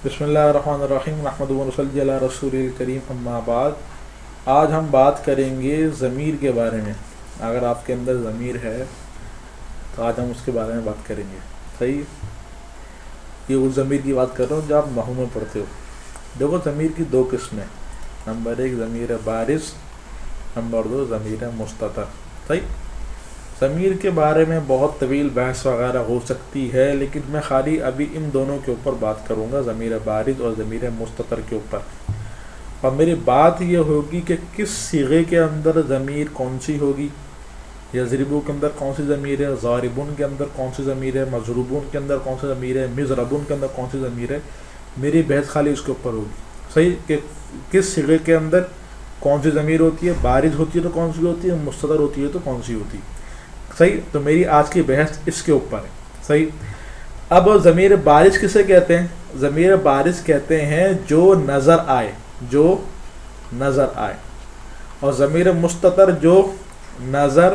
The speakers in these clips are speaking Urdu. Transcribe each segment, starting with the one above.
بسم اللہ الرحمن الرحیم نحمدہ و نصلی علی رسول الکریم اما بعد. آج ہم بات کریں گے ضمیر کے بارے میں. اگر آپ کے اندر ضمیر ہے تو آج ہم اس کے بارے میں بات کریں گے. صحیح، یہ اس ضمیر کی بات کر رہا ہوں جو آپ نحو میں پڑھتے ہو. دیکھو، ضمیر کی دو قسمیں. نمبر ایک ضمیر بارز، نمبر دو ضمیر مستتر. صحیح، ضمیر کے بارے میں بہت طویل بحث وغیرہ ہو سکتی ہے، لیکن میں خالی ابھی ان دونوں کے اوپر بات کروں گا، ضمیر بارز اور ضمیر مستتر کے اوپر. اور میری بات یہ ہوگی کہ کس صیغے کے اندر ضمیر کون سی ہوگی. یضربو کے اندر کون سی ضمیر ہے، ضاربون کے اندر کون سی ضمیر ہے، مضروبون کے اندر کون سی ضمیر ہے، مضربون کے اندر کون سی ضمیر ہے. میری بحث خالی اس کے اوپر ہوگی. صحیح، کہ کس صیغے کے اندر کون سی ضمیر ہوتی ہے، بارز ہوتی ہے تو کون سی ہوتی ہے، مستتر ہوتی ہے تو کون سی ہوتی ہے. صحیح، تو میری آج کی بحث اس کے اوپر ہے. صحیح، اب ضمیر بارز کسے کہتے ہیں؟ ضمیر بارز کہتے ہیں جو نظر آئے، جو نظر آئے. اور ضمیر مستتر جو نظر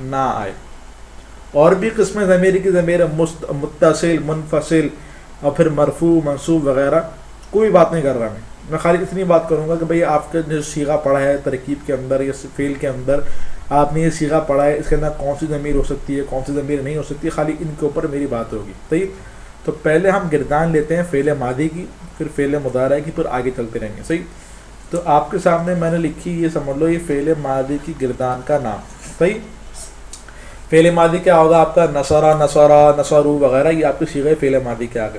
نہ آئے. اور بھی قسمیں ضمیر کی، ضمیر متصل، منفصل، اور پھر مرفوع، منصوب وغیرہ. کوئی بات نہیں کر رہا میں خالی اتنی بات کروں گا کہ بھئی آپ کے جو صیغہ پڑھا ہے ترکیب کے اندر یا فعل کے اندر، آپ نے یہ صیغہ پڑھا ہے، اس کے اندر کون سی ضمیر ہو سکتی ہے، کون سی ضمیر نہیں ہو سکتی. خالی ان کے اوپر میری بات ہوگی. صحیح، تو پہلے ہم گردان لیتے ہیں فعل ماضی کی، پھر فعل مضارع کی، پھر آگے چلتے رہیں گے. صحیح، تو آپ کے سامنے میں نے لکھی، یہ سمجھ لو یہ فعل ماضی کی گردان کا نام. صحیح، فعل ماضی کیا ہوگا آپ کا؟ نصرہ، نصرا، نصرو وغیرہ، یہ آپ کے صیغے فعل ماضی کے آگے.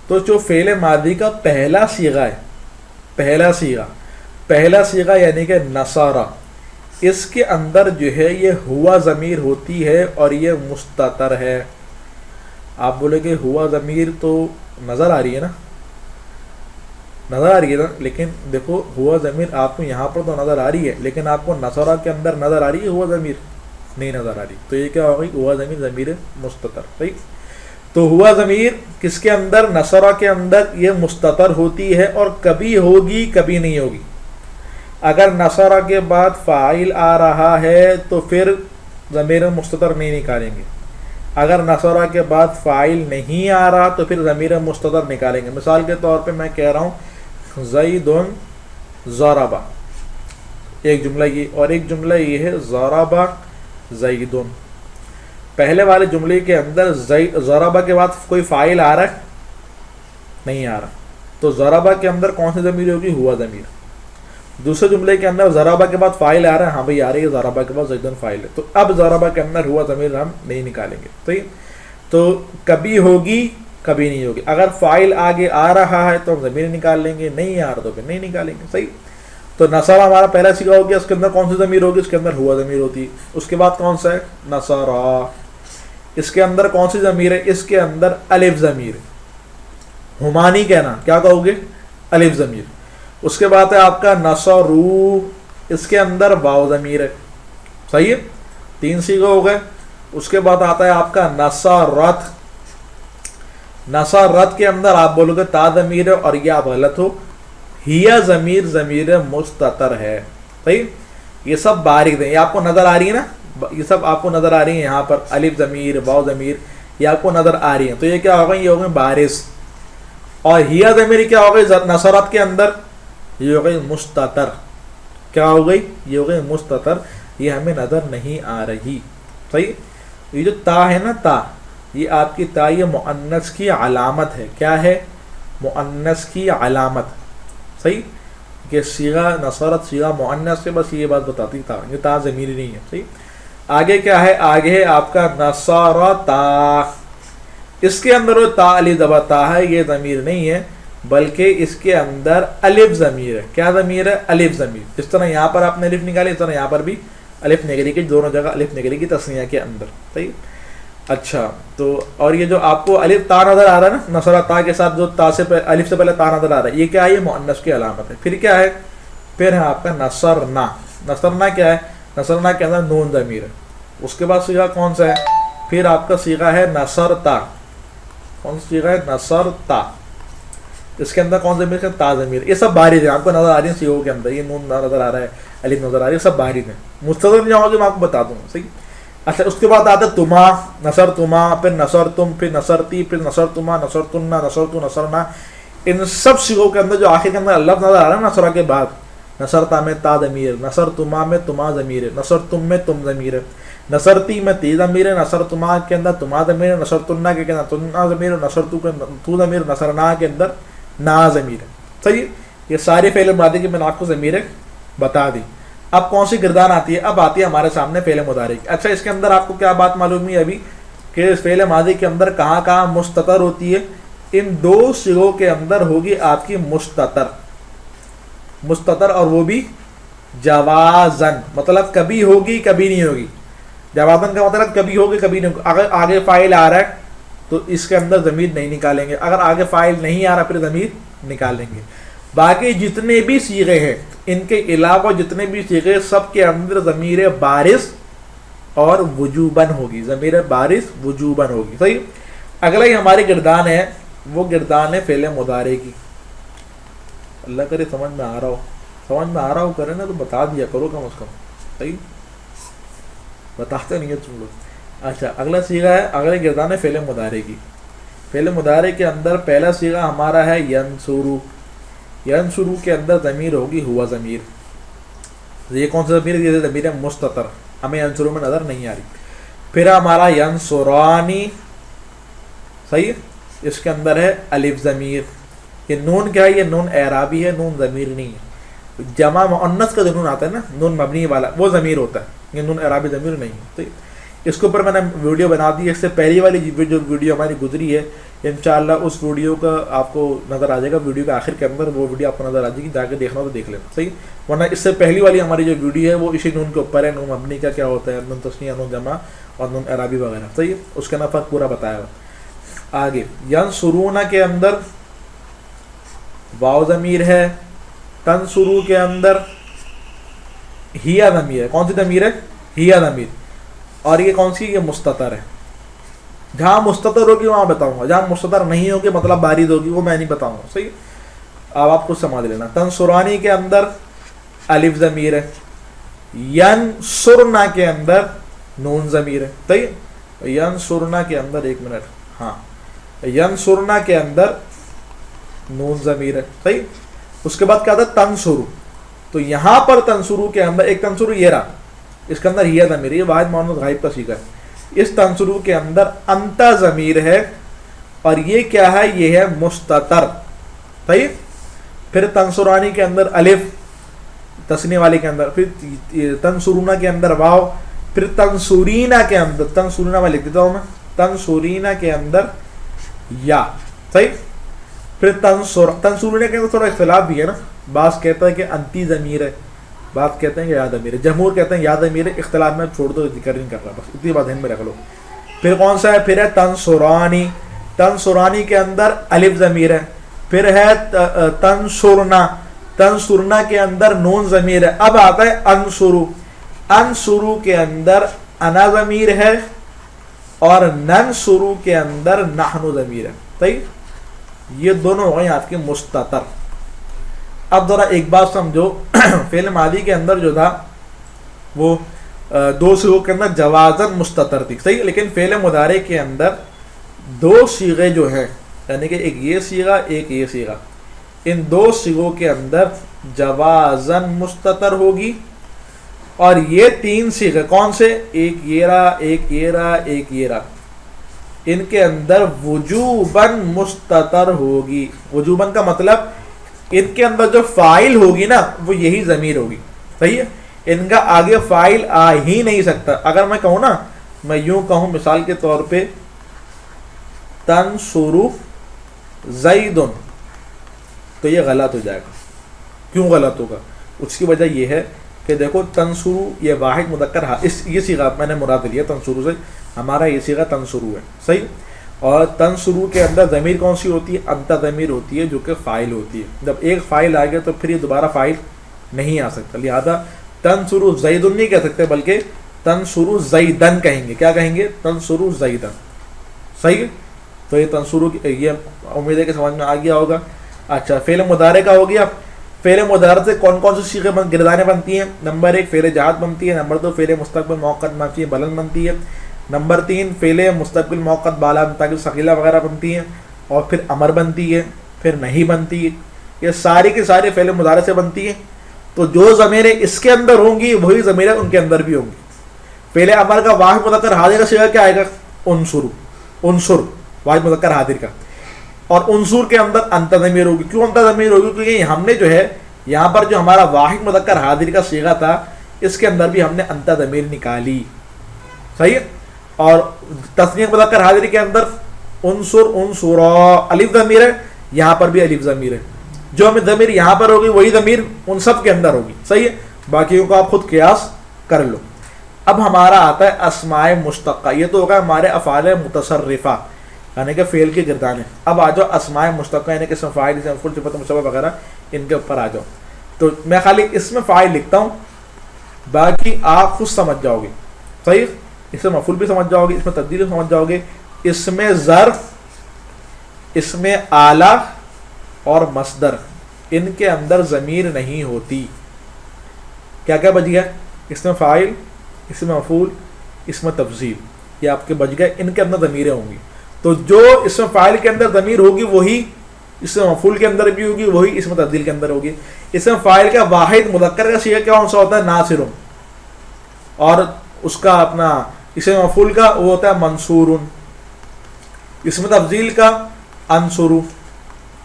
تو جو فعل ماضی کا پہلا صیغہ ہے، پہلا صیغہ یعنی کہ نصرہ، اس کے اندر جو ہے یہ ہوا ضمیر ہوتی ہے اور یہ مستتر ہے. آپ بولے کہ ہوا ضمیر تو نظر آ رہی ہے نا، لیکن دیکھو ہوا ضمیر آپ کو یہاں پر تو نظر آ رہی ہے، لیکن آپ کو نصرہ کے اندر نظر آ رہی ہے ہوا ضمیر؟ نہیں نظر آ رہی. تو یہ کیا ہوگی؟ ہوا ضمیر ضمیر مستتر. صحیح، تو ہوا ضمیر کس کے اندر؟ نصرہ کے اندر یہ مستتر ہوتی ہے اور کبھی ہوگی کبھی نہیں ہوگی. اگر نصرہ کے بعد فاعل آ رہا ہے تو پھر ضمیر مستتر نہیں نکالیں گے. اگر نصرہ کے بعد فاعل نہیں آ رہا تو پھر ضمیر مستتر نکالیں گے. مثال کے طور پہ میں کہہ رہا ہوں زیدن ضربہ، ایک جملہ یہ، اور ایک جملہ یہ ہے ضربہ زیدن. پہلے والے جملے کے اندر ضربہ کے بعد کوئی فاعل آ رہا ہے؟ نہیں آ رہا. تو ضربہ کے اندر کون سی ضمیر ہوگی؟ ہوا ضمیر. دوسرے جملے کے اندر ضربہ کے بعد فاعل آ رہا ہے، ہاں بھائی آ رہی ہے، ضربہ کے بعد زیدن فاعل ہے. تو اب ضربہ کے اندر ہوا ضمیر ہم نہیں نکالیں گے. صحیح، تو کبھی ہوگی کبھی نہیں ہوگی. اگر فاعل آگے آ رہا ہے تو ہم ضمیر نکال لیں گے، نہیں آ رہا تو پھر نہیں نکالیں گے. صحیح، تو نصرہ ہمارا پہلا صیغہ ہو گیا، اس کے اندر کون سی ضمیر ہوگی؟ اس کے اندر ہوا ضمیر ہوتی ہے. اس کے بعد کون سا ہے؟ نصرہ. اس کے اندر کون سی ضمیر ہے؟ اس کے اندر الف ضمیر ہے. ہما نہیں کہنا، کیا کہو گے؟ الف ضمیر. اس کے بعد ہے آپ کا نصرو، اس کے اندر واو ضمیر ہے. صحیح ہے، تین صیغے ہو گئے. اس کے بعد آتا ہے آپ کا نصرت. نصرت کے اندر آپ بولو گے تا ضمیر ہے اور یہ آپ غلط ہو، ہیا ضمیر ضمیر مستتر ہے. صحیح، یہ سب باریک ہیں، یہ آپ کو نظر آ رہی ہے نا، یہ سب آپ کو نظر آ رہی ہیں. یہاں پر الف ضمیر، واو ضمیر، یہ آپ کو نظر آ رہی ہیں. تو یہ کیا ہوگا؟ یہ ہوگا بارز. اور ہیا ضمیر کیا ہوگی نصرت کے اندر؟ یہ ہو گئی مستتر. کیا ہو گئی؟ یہ ہو گئی مستتر. یہ ہمیں نظر نہیں آ رہی. صحیح، یہ جو تا ہے نا، تا، یہ آپ کی تا یہ مؤنث کی علامت ہے. کیا ہے؟ مؤنث کی علامت. صحیح، کہ صیغہ نصرت صیغہ مؤنث سے، بس یہ بات بتاتی تا، یہ تا ضمیر نہیں ہے. صحیح، آگے کیا ہے؟ آگے ہے آپ کا نصرتا. اس کے اندر وہ تا علی زبر تا ہے، یہ ضمیر نہیں ہے بلکہ اس کے اندر الف ضمیر ہے. کیا ضمیر ہے؟ الف ضمیر. اس طرح یہاں پر آپ نے الف نکالی، اس طرح یہاں پر بھی الف نکلے گی، دونوں جگہ الف نکلے گی تثنیہ کے اندر. صحیح، اچھا. تو اور یہ جو آپ کو الف تا نظر آ رہا ہے نا، نصرہ تا کے ساتھ جو تا سے الف سے پہلے تا نظر آ رہا ہے، یہ کیا ہے؟ یہ مؤنث کی علامت ہے. پھر کیا ہے؟ پھر ہے آپ کا نصرنا. نصرنا کیا ہے؟ نصرنا کے اندر نون ضمیر ہے. اس کے بعد صیغہ کون سا ہے؟ پھر آپ کا صیغہ ہے نصرتا. کون سا صیغہ ہے؟ نصرتا. اس کے اندر کون ضمیر ہے؟ تا ضمیر. یہ سب بارز ہیں، آپ کو نظر آ رہی ہیں صیغوں کے اندر. یہ نون نظر آ رہا ہے، الف نظر آ رہی ہے، سب بارز ہیں. مستتر میں جاؤ گے میں آپ کو بتا دوں گا. صحیح. اچھا، اس کے بعد آتا ہے تما، نصر تما، پھر نصر تم، پھر نصرتی، پھر نصر تما، نصر تننا، نصر تو، نصرنا. ان سب صیغوں کے اندر جو آخر کے اندر لفظ نظر آ رہا ہے نصرہ کے بعد، نصرتا میں تا ضمیر، نصر تما میں تما ضمیر ہے، نصر تم میں تم ضمیر ہے، نصرتی میں تی ضمیر ہے، نصر تما کے اندر تما ضمیر ہے، نصر تنا کے اندر تنا ضمیر ہے، نصر تو کے تو ضمیر، نصرنا کے اندر نا ضمیر ہے. صحیح. یہ ساری فعل ماضی کی میں نے آپ کو ضمیر بتا دی. اب کون سی گردان آتی ہے؟ اب آتی ہے ہمارے سامنے فعل مضارع کی. اچھا اس کے اندر آپ کو کیا بات معلوم ہوئی ابھی کہ فعل ماضی کے اندر کہاں کہاں مستتر ہوتی ہے؟ ان دو صیغوں کے اندر ہوگی آپ کی مستتر، مستتر، اور وہ بھی جوازن، مطلب کبھی ہوگی کبھی نہیں ہوگی. جوازن کا مطلب کبھی ہوگی کبھی نہیں ہوگی. اگر آگے فاعل آ رہا ہے تو اس کے اندر ضمیر نہیں نکالیں گے، اگر آگے فاعل نہیں آ رہا پھر ضمیر نکالیں گے. باقی جتنے بھی صیغے ہیں ان کے علاوہ جتنے بھی صیغے سب کے اندر ضمیر بارز اور وجوباً ہوگی، ضمیر بارز وجوباً ہوگی. صحیح. اگلا ہی ہماری گردان ہے، وہ گردان ہے فعل مضارع کی. اللہ کرے سمجھ میں آ رہا ہو، سمجھ میں آ رہا ہو کرے نا تو بتا دیا کرو کم از کم. صحیح. بتاتے نہیں ہے تم لوگ. اچھا اگلا صیغہ ہے، اگلے گردان ہے فعل مضارع کی. فعل مضارع کے اندر پہلا صیغہ ہمارا ہے ینصرو. ینصرو کے اندر ضمیر ہوگی ہوا ضمیر. یہ کون سا ضمیر ہے؟ یہ ضمیر ہے مستتر، ہمیں ینصرو میں نظر نہیں آ رہی. پھر ہمارا ینصرانی. صحیح. اس کے اندر ہے الف ضمیر. یہ نون کیا ہے؟ یہ نون اعرابی ہے، نون ضمیر نہیں ہے. جمع مؤنث کا جو نون آتا ہے نا، نون مبنی والا، وہ ضمیر ہوتا ہے، یہ نون اعرابی ضمیر نہیں ہے. تو اس کے اوپر میں نے ویڈیو بنا دی ہے. اس سے پہلی والی جو ویڈیو ہماری گزری ہے انشاءاللہ اس ویڈیو کا آپ کو نظر آ جائے گا، ویڈیو کے آخر کے اندر وہ ویڈیو آپ کو نظر آ جائے گی، جا کے دیکھنا ہو تو دیکھ لینا. صحیح. ورنہ اس سے پہلی والی ہماری جو ویڈیو ہے وہ اسی نون کے اوپر ہے، نون مبنی کا کیا ہوتا ہے، نون تثنیہ، نون جمع اور نون اعرابی وغیرہ. صحیح. اس کا فرق پورا بتایا ہوا. آگے ینصرون کے اندر واو ضمیر ہے، تنصرو کے اندر ہیا ضمیر ہے. کون سی ضمیر ہے؟ ہیا ضمیر. اور یہ کون سی؟ یہ مستتر ہے. جہاں مستتر ہوگی وہاں بتاؤں گا، جہاں مستتر نہیں ہوگی مطلب بارد ہوگی وہ میں نہیں بتاؤں گا. صحیح. اب آپ کچھ سمجھ لینا. تنصرانی کے اندر الف ضمیر ہے، ینصرنا کے اندر نون ضمیر ہے. صحیح. ینصرنا کے اندر ایک منٹ، ہاں، ینصرنا کے اندر نون ضمیر ہے. صحیح. اس کے بعد کیا تھا؟ تنصرو. تو یہاں پر تنصرو کے اندر ایک تنصرو یہ رہا، اس کے اندر ہیا ضمیر ہے، یہ واحد مؤنث غائب کا صیغہ ہے. اس تنصرو کے اندر انتا ضمیر ہے اور یہ کیا ہے؟ یہ ہے مستتر. صحیح. پھر تنصرانی کے اندر الف تثنیہ والے کے اندر، پھر تنصرونا کے اندر واو، پھر تنصورینا کے اندر، تنصورینا میں لکھ دیتا ہوں میں، تنصورینا کے اندر یا. صحیح. پھر تنصورینا کے اندر تھوڑا اختلاف بھی ہے نا، بعض کہتا ہے کہ انتی ضمیر ہے، بعض کہتے ہیں کہ یاد ضمیر ہے، جمہور کہتے ہیں یاد ضمیر ہے. اختلاف میں چھوڑ دو، ذکر نہیں کر رہا، بس اتنی بات ذہن میں رکھ لو. پھر کون سا ہے؟ پھر ہے تنصرانی. تنصرانی کے اندر الف ضمیر ہے. پھر ہے تنصرنا. تنصرنا کے اندر نون ضمیر ہے. اب آتا ہے انصرو. انصرو کے اندر انا ضمیر ہے اور ننصرو کے اندر نحن ضمیر ہے. صحیح. یہ دونوں ہو گئے آپ کے مستتر. اب ذرا ایک بات سمجھو، فعل ماضی کے اندر جو تھا وہ دو صیغوں کے اندر جوازن مستتر تھی. صحیح. لیکن فعل مضارع کے اندر دو صیغے جو ہیں، یعنی کہ ایک یہ صیغہ ایک یہ صیغہ، ان دو صیغوں کے اندر جوازن مستتر ہوگی. اور یہ تین صیغے کون سے؟ ایک یہ رہا، ایک یہ رہا، ایک یہ رہا، ان کے اندر وجوباً مستتر ہوگی. وجوباً کا مطلب ان کے اندر جو فاعل ہوگی نا وہ یہی ضمیر ہوگی. صحیح ہے. ان کا آگے فاعل آ ہی نہیں سکتا. اگر میں کہوں نا، میں یوں کہوں مثال کے طور پہ تنصرو زیدن، تو یہ غلط ہو جائے گا. کیوں غلط ہوگا؟ اس کی وجہ یہ ہے کہ دیکھو تنصرو یہ واحد مذکر، یہ صیغہ میں نے مراد لیا تنصرو سے، ہمارا یہ صیغہ تنصرو ہے. صحیح. اور تنصرو کے اندر ضمیر کون سی ہوتی ہے؟ انتا ضمیر ہوتی ہے جو کہ فاعل ہوتی ہے. جب ایک فاعل آ گیا تو پھر یہ دوبارہ فاعل نہیں آ سکتا. لہذا تنصرو زیدن نہیں کہہ سکتے بلکہ تنصرو زیدن کہیں گے. کیا کہیں گے؟ تنصرو زیدن. صحیح. تو یہ تنصرو یہ امید ہے کہ سمجھ میں آ گیا ہوگا. اچھا فعل مضارع کا ہو گیا. فعل مضارع سے کون کون سی صیغے گردانیں بنتی ہیں؟ نمبر 1 فعل جہاد بنتی ہے. نمبر 2 فعل مستقبل موقت منفی بلند بنتی ہے. نمبر 3 فعل مستقبل موقت بالا مستقبل ثقیلہ وغیرہ بنتی ہیں. اور پھر امر بنتی ہے. پھر نہیں بنتی. یہ ساری کی ساری فعل مضارع سے بنتی ہے. تو جو ضمیریں اس کے اندر ہوں گی وہی ضمیریں ان کے اندر بھی ہوں گی. فعل امر کا واحد مذکر حاضر کا صیغہ کیا آئے گا؟ انصر. انصر واحد مذکر حاضر کا. اور انصر کے اندر انت ضمیر ہوگی. کیوں انت ضمیر ہوگی؟ کیونکہ ہم نے جو ہے یہاں پر جو ہمارا واحد مذکر حاضر کا صیغہ تھا اس کے اندر بھی ہم نے انت ضمیر نکالی. صحیح ہے. اور تثنیہ مذکر حاضر کے اندر انصر انصرا الف ضمیر ہے, یہاں پر بھی الف ضمیر ہے. جو ہمیں ضمیر یہاں پر ہوگی وہی ضمیر ان سب کے اندر ہوگی. صحیح ہے. باقیوں کو آپ خود قیاس کر لو. اب ہمارا آتا ہے اسماء مشتقہ. یہ تو ہوگا ہمارے افعال متصرفہ یعنی کہ فعل کے گردانے. اب آ جاؤ اسماء مشتقہ یعنی کہ اسم فاعل اسم مفعول صفت مشبہ وغیرہ ان کے اوپر آ جاؤ. تو میں خالی اسم فاعل لکھتا ہوں, باقی آپ خود سمجھ جاؤ گے. صحیح. اس میں مفعول بھی سمجھ جاؤ گے, اس میں تبدیل بھی سمجھ جاؤ گے. اس میں ظرف, اس میں آلہ اور مصدر ان کے اندر ضمیر نہیں ہوتی. کیا کیا بچ گیا؟ اس میں فاعل, اس میں مفعول, اس میں تفضیل, یہ آپ کے بچ گئے. ان کے اندر ضمیریں ہوں گی. تو جو اس میں فاعل کے اندر ضمیر ہوگی وہی اس میں مفعول کے اندر بھی ہوگی, وہی اس میں تبدیل کے اندر ہوگی. اس میں فاعل کا واحد مذکر کا صیغہ کون سا ہوتا ہے؟ ناصر. اور اس کا اپنا اس میں مفعول کا وہ ہوتا ہے منصور. اس میں تفضیل کا انصر.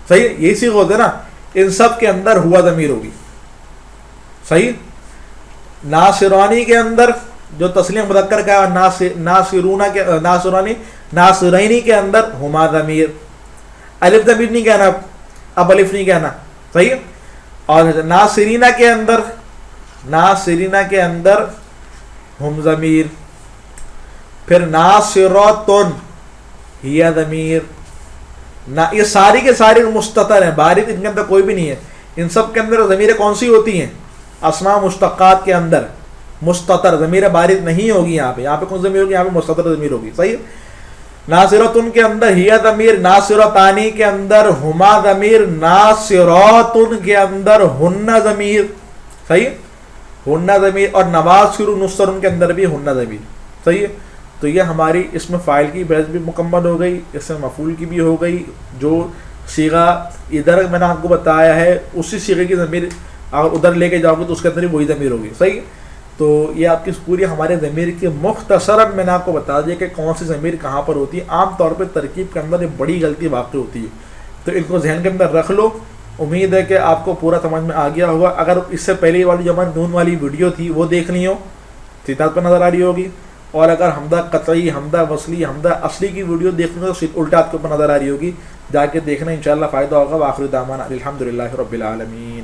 صحیح. یہی صیغہ ہوتا ہے نا. ان سب کے اندر ہوا ضمیر ہوگی. صحیح. ناصرانی کے اندر جو تسلیہ مذکر کا ناصرونہ کے ناصرانی ناصرینی کے اندر ہما ضمیر. الف ضمیر نہیں کہنا, اب الف نہیں کہنا. صحیح. اور ناصرینہ کے اندر ناصرینہ کے اندر ہم ضمیر. پھر ناصراتن ہی ضمیر. یہ ساری کے ساری مستتر ہیں, بارد ان کے اندر کوئی بھی نہیں ہے. ان سب کے اندر ضمیریں کون سی ہوتی ہیں؟ اسماء مشتقات کے اندر مستتر ضمیر بارد نہیں ہوگی. یہاں پہ کون ضمیر ہوگی؟ یہاں پہ مستتر ضمیر ہوگی. صحیح. ناصرتن کے اندر ہی ضمیر, ناصرتانی کے اندر ہما ضمیر, ناصراتن کے اندر ہن ضمیر. صحیح. ہن ضمیر. اور نواصر نصرن کے اندر بھی ہن ضمیر. صحیح ہے. تو یہ ہماری اس میں فاعل کی بحث بھی مکمل ہو گئی, اس میں مفعول کی بھی ہو گئی. جو صیغہ ادھر میں نے آپ کو بتایا ہے اسی صیغے کی ضمیر اگر ادھر لے کے جاؤ گے تو اس کے اندر بھی وہی ضمیر ہوگی. صحیح. تو یہ آپ کی پوری ہمارے ضمیر کی مختصراً میں نے آپ کو بتا دیا کہ کون سی ضمیر کہاں پر ہوتی ہے. عام طور پہ ترکیب کے اندر یہ بڑی غلطی واقع ہوتی ہے, تو ان کو ذہن کے اندر رکھ لو. امید ہے کہ آپ کو پورا سمجھ میں آ گیا ہوگا. اگر اس سے پہلی والی جو ہماری نون والی ویڈیو تھی وہ دیکھ لی ہو صفات پہ نظر آ رہی ہوگی, اور اگر حمدہ قطعی, حمدہ وصلی, حمدہ اصلی کی ویڈیو دیکھنے تو الٹا آپ کے اوپر نظر آ رہی ہوگی. جا کے دیکھنا انشاءاللہ فائدہ ہوگا. وآخر دعوانا الحمدللہ رب العالمین.